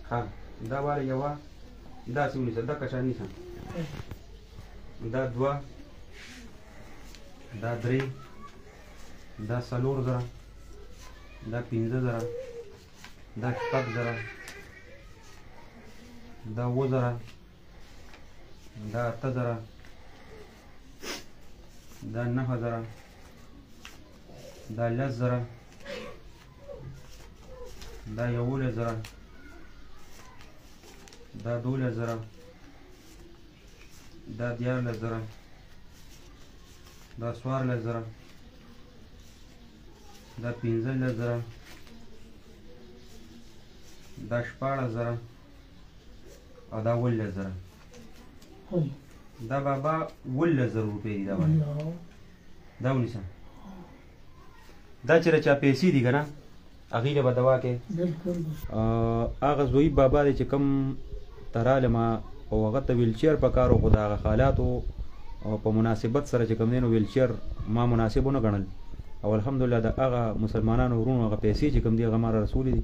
ها دا والا یوه داسې ونیسه دا کشان نیسه دا دوه دا درې دا څلور زره دا پنځه زره دا شپږ زره دا اووه زره دا اته زره دا نهه زره دا لس زره دا یولس زره دا دولس زره دا دیارلس زره دا څوارلس زره دا پنځلس زره دا شپاړس زره او دا اوولس زره دا بابا 15,000 روپۍ دي دا باندې دا ونیسه دا چې چا پیسې دي که نه هغې له به دوا کوې هغه زوی بابا دی چې کوم ته رالم او هغه ته ویلچیر په کار و خو د هغه حالاتو په مناسبت سره چې کوم دی نو ویلچیر ما مناسب ونه ګڼل او الحمدلله د هغه مسلمانانو ورونو هغه پیسې چې کوم دي هغه ما را رسولي دي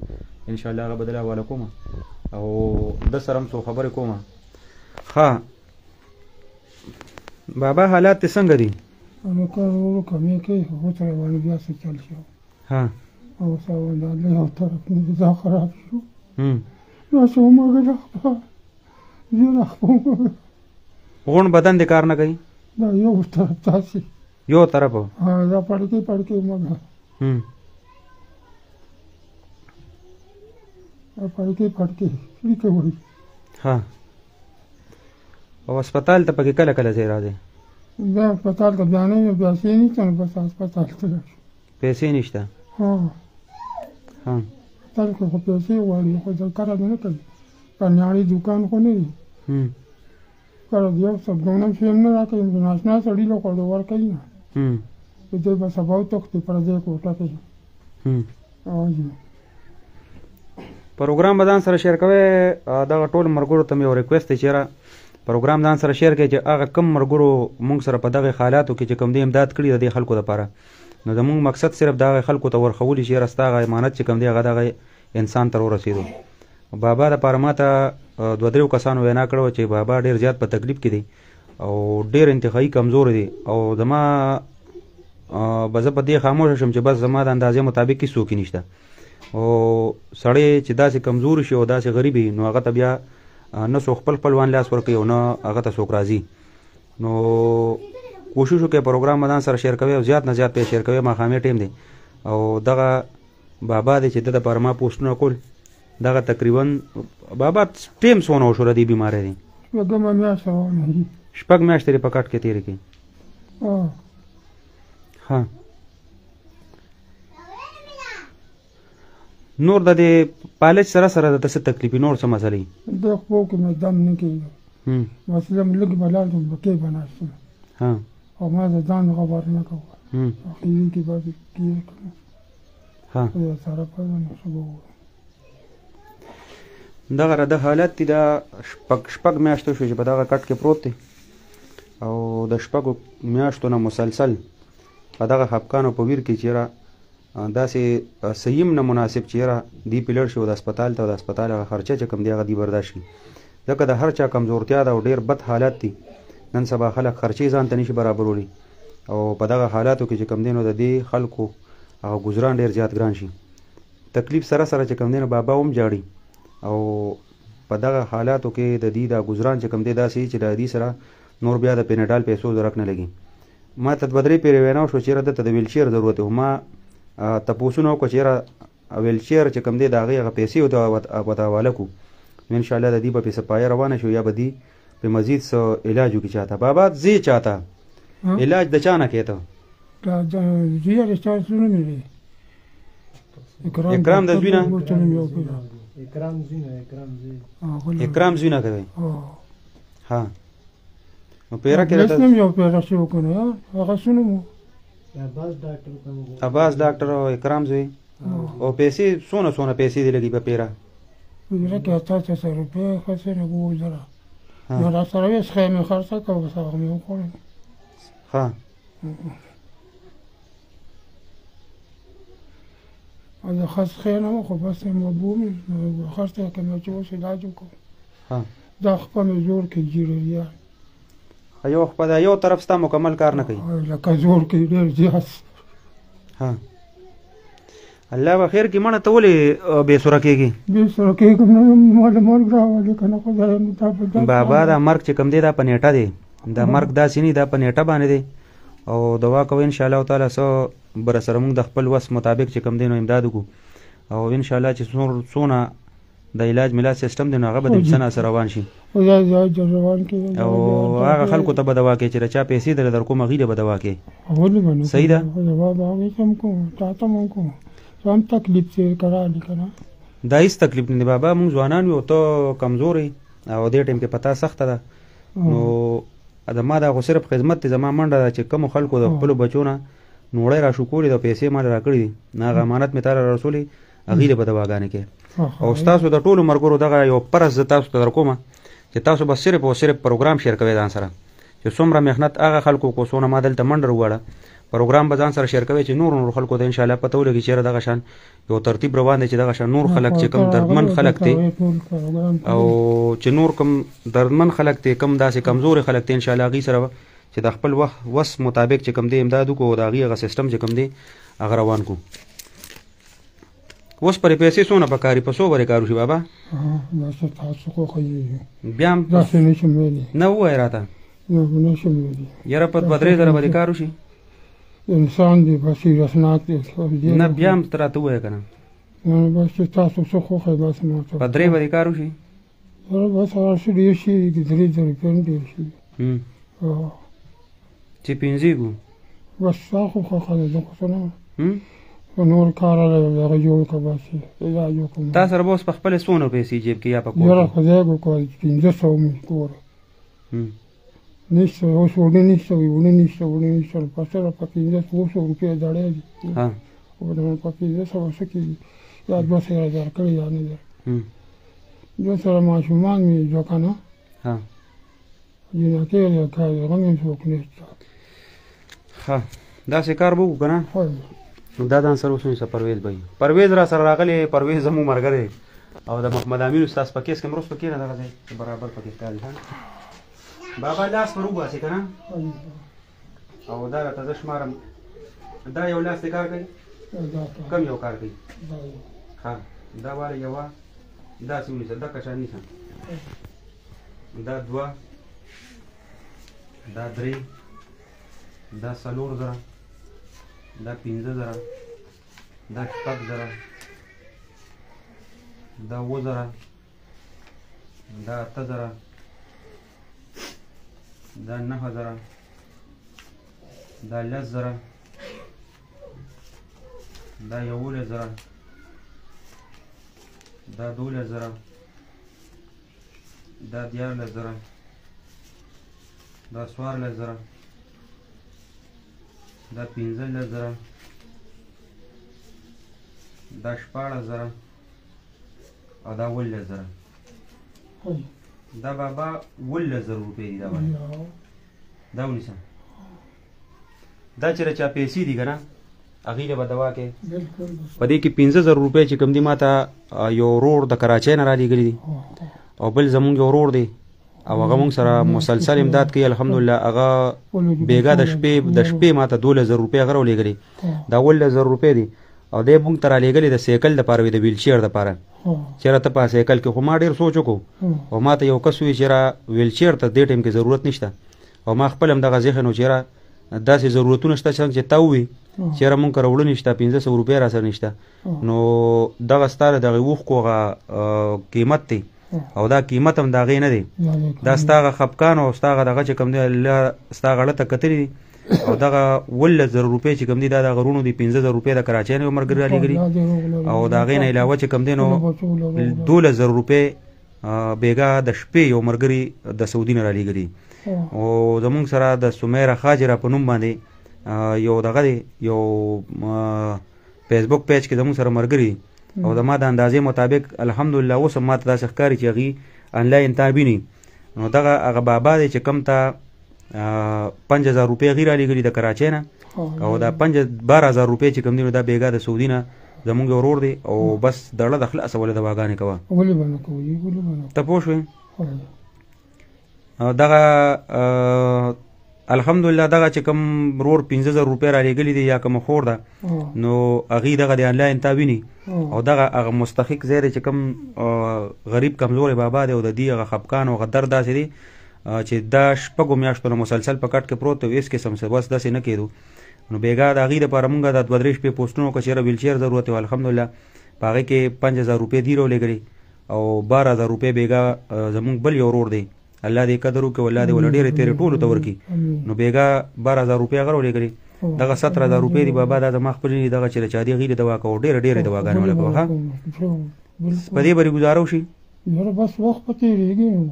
انشاءالله هغه به دله حواله کومه او ده سره هم څو خبرې کومه ښه بابا حالات دې څنګه دي نو کار وکړه مې کوي خو سره باندې بیا څه چل شو ها او ساونده له یو طرف نه دا خراب شو نو څه ومګله زه خو غون بدن دې کار نه کوي دا یو طرف تاسې یو طرف ها دا پړکې مګه پړکې لیکه وایي ها او هسپتال ته پکې کله کله ځای راځي دا هسپتال ته بیا نه یم پیسې نشته نو بس هسپتال ته لاړ شو پیسې نشته ها ها هسپتال کې خو پیسې غواړي خو دا کار نه کوي پنیاړي دوکان خو نه وي کله یو څه ګونم شي نه راکوي ناشنا سړي له خوړو ورکوي نه دې به سبا وتښتي پر دې کوټه کې پروګرام به ځان سره شیر کوئ دغه ټول ملګرو ته مې یو ریکویسټ دی چېرې پروګرام ځان سره شیر کړئ چې هغه کم ملګرو موږ سره په دغه حالاتو کې چې کوم دی امداد کړي د دې خلکو دپاره نو زموږ مقصد صرف دغه خلکو ته ورښولي چې یاره ستا هغه امانت چې کوم دی هغه دغه انسان ته ورسېدو بابا دپاره ما ته دوه درېو کسانو وینا کړې وه چې بابا ډېر زیات په تکلیف کې دی او ډېر انتهایي کمزور دی او زما به زه په دې خاموشه شم چې بس زما د اندازې مطابق هېڅوک یې نشته او سړی چې داسې کمزور شي او داسې غریب وي نو هغه ته بیا نه څوک خپل خپلوان لاس ورکوي او نه هغه ته څوک راځي نو کوشش وکړئ پروګرام به ځان سره شیر کوئ او زیات نه زیات پې شیر کوئ ماښامي ټیم دی او دغه بابا دی چې د دپاره ما پوسټونه کول دغه تقریبا بابا ټیم څونه وشو د دې بیمارۍ دی شپږ میاشتې یې په کټ کې تېرې کړي ها نور د دې پالچ سره سره د څه تکلیفي نور څه مسلې د خپل کې مې دم نه کېږي مثلا لږ بلال ته بکې بناستم ها او ما د ځان خبر نه کوم اخیری کې به کېږي ها سره په نه شو دغه د حالت دی دا شپږ میاشتو شو چې په دغه کټ کې پروت دی او د شپږو میاشتو نه مسلسل په دغه خفګان او په ویر کې چېرې داسې صحیم نه مناسب چېرې دی په لړ شي او د هسپتال ته او د هسپتال هغه خرچه چې کوم دی هغه دی برداشت کړي ځکه د هر چا کمزورتیا ده او ډېر بد حالت دی نن سبا خلک خرچې ځان ته نشي برابرولی او په دغه حالاتو کې چې کوم دی نو د دې خلکو هغه ګزران ډېر زیات ګران شي تکلیف سره سره چې کوم دی نو بابا هم جاړي او په دغه حالاتو کې د دې دا ګزران چې کوم دی داسې چې د دې سره نور بیا د پینډال پیسو ضرورت نه لګي ما ته دوه درې پیرې وینا وشوه چېرې دته د ویلچیر ضرورت و ما تپوسونه وکړه چې یاره ویلچیر چې کوم دی د هغې هغه پیسې ورته حواله کړو نو انشاءالله د دې به پې څه پایه روانه شو یا به دې پې مزید څه علاج وکړي چاته بابا ځې چاته علاج د چا نه کوې ته اکرام د زوی نه اکرام زوی نه کوي ها نو پیره کې راته یو پیره شو کنه هغه شنو عباس ډاکټر او اکرام زوی او پیسې څونه پیسې دې لګي په پیره پیره کې 800 روپۍ خرڅ نه وځره نو را سره یې ښه مې خرڅه کوم سره مې وکړ ها او د خاص خیر نه خو بس مبوم خاص ته کوم چې اوس علاج وکړو ها دا خپل زور کې جیریا یو خپل یو طرف ستا مکمل کار نه کوي لکه زور کې ډېر زیات ها الله بخیر کې مړه ته ولې بې سوره کېږي بې سوره کېږم نه مال مرګ راولي که نه خدای نو تا په بابا دا مرګ چې کوم دی دا په نیټه دی دا مرګ داسې نه دا په نیټه باندې دی او دعا کوو انشاءالله تعالی څه بر سره موږ د خپل وس مطابق چې کوم دی نو امداد وکړو او انشاءالله چې څونه د علاج ملاج سیستم دی نو هغه به د انسان سره روان شي خدای دې روان کړي او هغه خلکو ته به دوا کوي چې چا پیسې در کوم هغې له به دوا کوي صحیح ده بابا هغې ته هم کوم تا ته هم کوم هم تکلیف تېر کړه کنه دا هیڅ تکلیف نه دی بابا موږ ځوانان یو ته کمزور او دې ټایم کې پتا سخته ده نو د ما دا خو صرف خدمت دی زما منډه ده چې کومو خلکو د خپلو بچو نه نوړی را شکولې د پیسې ما راکړي دي نه هغه امانت مې تا را رسولې هغې له به دواګانې کوې او ستاسو د ټولو ملګرو دغه یو پرس زه تاسو ته در کومه چې تاسو به صرف او صرف پروګرام شیر کوئ ځان سره چې څومره محنت هغه خلکو کو څونه ما دلته منډه وغواړه پروګرام به ځان سره شیر کوئ چې نور خلکو ته انشاءالله پته ولګي چېرې دغه شان یو ترتیب روان دی چې دغه شان نور خلک چې کوم دردمن خلک دی او چې نور کوم دردمن خلک دی کوم داسې کمزوري خلک دی انشاءالله هغې سره چې د خپل وس مطابق چې کوم دی امداد وکړو او د هغې هغه سیسټم چې کوم دی هغه روان کړو اوس پرې پیسې څونه پکاري په څو برې کار وشي بابا بیا هم نه ووایې راته یاره په 2-3 برې کار وشي انسان دی بصیرتناک دی نه بیا هم ته راته ووایه که نه بس چې تاسو څه خوښوئ بس ما ته په 3 برې کار وشي بس هغه څه ډېر شي 3 روپۍ هم ډېر شي چې پنځېږو بس ستا خو خوښه ده زه خو څه نه په نور کار هغه جوړ کړه بس علاج وکړم تا سره به اوس په خپله څونه پیسې جیب کې یا په کور یاره خدای وکړه 500 مې ګوره نشته اوس وړې نشته وړې نشته په سره په 500 روپۍ دړی دي او په 500 څه کېږي یا 2000 کړي یا نه در 200 ماشومان مې جو که نه جنکۍ دی کار هغه مې څوک نشته ښه داسې کار به وکړو که نه نو دا ځان سره اوس نو پرویز به پرویز را سره راغلی پرویز زموږ ملګری او د محمد امین استاد په کیس کې مرسته کېږي دغه ځای برابر پکې ښکاري بابا لاس پر وباسې که نه او دا راته زه شمارم دا یو لاس دی کار کوي کم یو کار کوي ښه دا واله یوه داسې ونیسه دقه شان نیسه دا 2 دا 3 دا 4 زره دا 15 زره دا 6 زره دا 7 زره دا 8 زره دا 9 زره دا 10 زره دا 11 زره دا 12 زره دا 14 زره دا 14 زره دا 15 زره دا 16 زره او دا 18 زره دا بابا 18 زره روپۍ دي دا باندې دا ونیسه دا چې چا پیسې دي که نه هغې له به دوا کوې په دې کې 15,000 روپۍ چې کوم دي ما ته یو ورور د کراچۍ نه رالیږلي دي او بل زمونږ یو ورور دی او هغه مونږ سره مسلسل امداد کوي الحمدلله هغه بیګا د شپې ما ته 12,000 روپۍ هغه رالیږلي دا 18,000 روپۍ دي او دی مونږ ته رالیږلي د سایکل دپاره وي د ویل چیر دپاره چېرې ته په سایکل کې خو ما ډېر سوچ وکړو او ما ته یو کس ووایي چېرې ویل چیر ته دې ټایم کې ضرورت نشته او ما خپل هم دغه ذهن و چېرې داسې ضرورتونه شته چې تا ووایي چېرې مونږ کره وړه نشته 500 روپۍ را سره نشته نو دغه ستا د دغې اوښکو هغه قیمت دی او دا قیمت هم د هغې نه دی دا ستا هغه خفقان او ستا هغه دغه چې کوم دی الله ستا غړه ته کتلي دي او دغه 18,000 روپۍ چې کوم دي دا د غرونو دي 15,000 روپۍ د کراچۍ نه یو ملګري رالیږلي او د هغې نه علاوه چې کوم دی نو 12,000 روپۍ بیګا د شپې یو ملګري د سعودي نه رالیږلي او زمونږ سره د سمیره خاجره په نوم باندې یو دغه دی یو فیسبوک پیج کې زمونږ سره ملګري او د ما د اندازې مطابق الحمدلله اوس هم ما ته داسې ښکاري چې هغې آنلاین تا ویني نو دغه هغه بابا دی چې کوم ته 5,000 روپۍ هغې رالیږلي د کراچۍ نه او دا 12,000 روپۍ چې کوم دي نو دا بیګا د سعودي نه زمونږ یو ورور دی او بس دړه د خلاصه ولې دواګانې کوه ولې به نه کوي ولې به نه ته پوه شوې دغه الحمدلله دغه چې کوم ورور 15,000 روپۍ رالیږلي دي یا کومه خور ده نو هغې دغه د آنلاین تا ویني او دغه هغه مستحق ځای دی چې کوم غریب کمزورې بابا دی او د دې هغه خفقان او هغه درد داسې دی چې دا شپږو میاشتو نه مسلسل په کټ کې پروت دی هېڅ قسم څه بس داسې نه کېدو نو بېګا د هغې دپاره مونږ د 2-3 شپې پوسټونه وکړه چېرې ویلچیر ضرورت و الحمدلله په هغې کې 5,000 روپۍ دي راولېږلې او 12,000 روپۍ بېګا زمونږ بل یو ورور دی الله دې قدر وکړي الله دې ول ډېرې تېرې ټولو ته ورکړي نو بېګا 12,000 روپۍ هغه راولېږلې دغه 17,000 روپۍ دي بابا دا زما خپل دي دغه چې د چا دې هغې دوا کوو ډېرې دواګانې ولګوه ښه په دې به ګزاره وشي یاره بس وخت په تېرېږي نو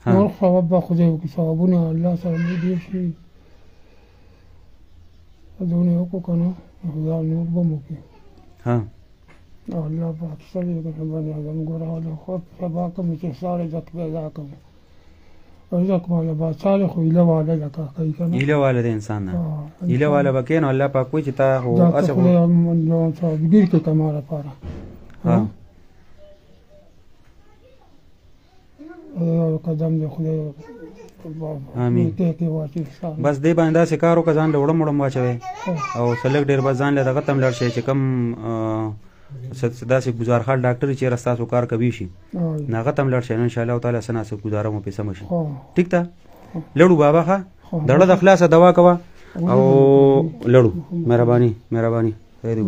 نور ثواب به خدای وکړي ثوابونه الله سره مې ډېر شي دونه وکړو که نه خدا نور به مو وکړي الله پاک سړی بني آدم ګوره خود سبا کوم چې سار عزت پیدا کوم عزت والا با صالح ایله والا لکه کوي که نه ایله والا د انسان نه ایله والا به کې نو الله پاک وایي چې تا خو هسې خو ګیر کې کما لپاره قدم دې خدای آمین بس دې باندې داسې کار وکړه ځان له وړم واچوئ او سلک ډېر بس ځان له دغه ته هم لاړ شئ چې کوم داسې ګزارخال ډاکټر چېرې ستاسو کار کوي شي هغه ته هم لاړ شئ نو انشاءالله تعالی څه ناسب ګزاره مو پې سمه شي ټیک ده لړو بابا ښه دړه د خلاصه دوا کوه او لړو مهرباني خیر دی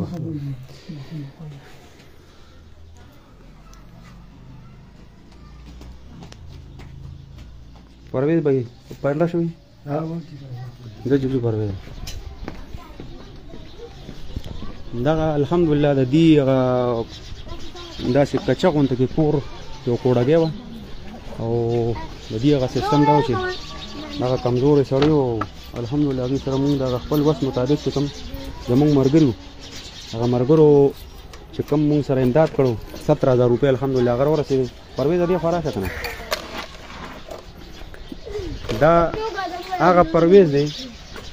پرویز بھائی پڑھنا شوی جی پرویز دغه الحمدلله د دې هغه داسې کچه غونته کې کور یو کوړګی وه او د دې هغه سیستم دا و چې دغه کمزورې سړی و الحمدلله هغې سره مونږ د خپل وس مطابق چې کوم زمونږ ملګري وو هغه ملګرو چې کوم مونږ سره امداد کړو 17,000 روپۍ الحمدلله هغه راورسېدې پرویز دې خوا راشه که نه دا هغه پرویز دی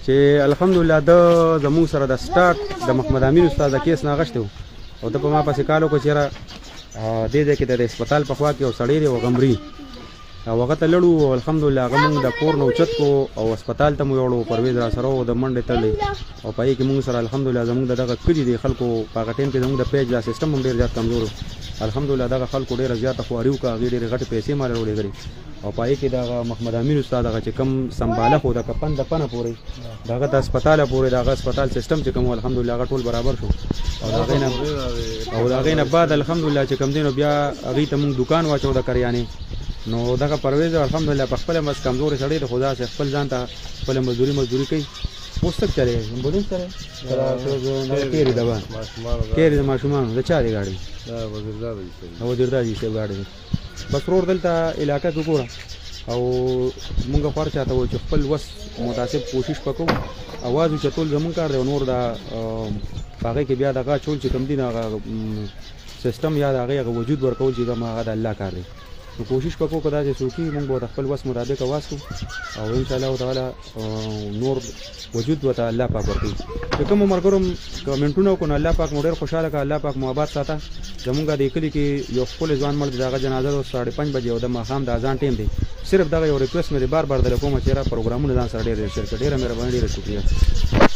چې الحمدلله د زمونږ سره د سټارټ د محمد امین استاد د کیس نه اغشتی و او ده په ما پسې کال وکړو چې یاره دې ځای کې د هسپتال په خوا کې یو سړی دی غمري او هغه ته لړو او الحمدلله هغه مونږ د کور نه اوچت کړو او هسپتال ته مو یوړو پرویز را سره و د منډې تړلی او په هغې کې مونږ سره الحمدلله زمونږ د دغه کلي دی خلکو په هغه ټایم کې زمونږ د پیج دا سیسټم هم ډېر زیات کمزور و الحمدلله دغه خلکو ډېره زیاته خواري وکړه هغې ډېرې غټې پیسې ما راولېږلې او په هغې کې دغه محمد امین استاد هغه چې کوم سمباله خو د کپن د پنه پورې د هغه د هسپتاله پورې د هغه هسپتال سیسټم چې کوم الحمدلله هغه ټول برابر شو او د هغې نه بعد الحمدلله چې کوم دی نو بیا هغې ته مونږ دوکان واچو د کریانې نو دغه پرویز الحمدلله په خپله بس کمزورې سړی د خدا سره خپل ځان ته خپله مزدوري کوي اوس تک چلېږي امبولینس سره کېرې دبا کېرې د ماشومانو د چا دی ګاډي وزیرداد جي صاحب ګاډي بس ورور دلته علاقه کې ګوره او مونږ خو هر چاته وایو چې خپل وس مناسب کوشش وکړو اواز اوچتول زمونږ کار دی او نور دا په هغې کې بیا دغه اچول چې کوم دي نو هغه سیسټم یا د هغې هغه وجود ورکول چې زما هغه د الله کار دی نو کوشش وکړو که دا چې څوک وي مونږ به د خپل وس مطابق اواز کړو او انشاءالله تعالی نور وجود ورته الله پاک ورکوي چې کومو ملګرو کمنټونه وکړو نو الله پاک مو ډېر خوشحاله کړه الله پاک مو آباد ساته زمونږ د کلي کې یو ښکلی ځوان مړ دی د هغه جنازه ده 5:30 بجې او د ماښام د اذان ټایم دی صرف دغه یو ریکویسټ مې دی بار بار درله کومه چې یاره پروګرامونه ځان سره ډېر شیر کړه ډېره مهرباني ډېره شکریه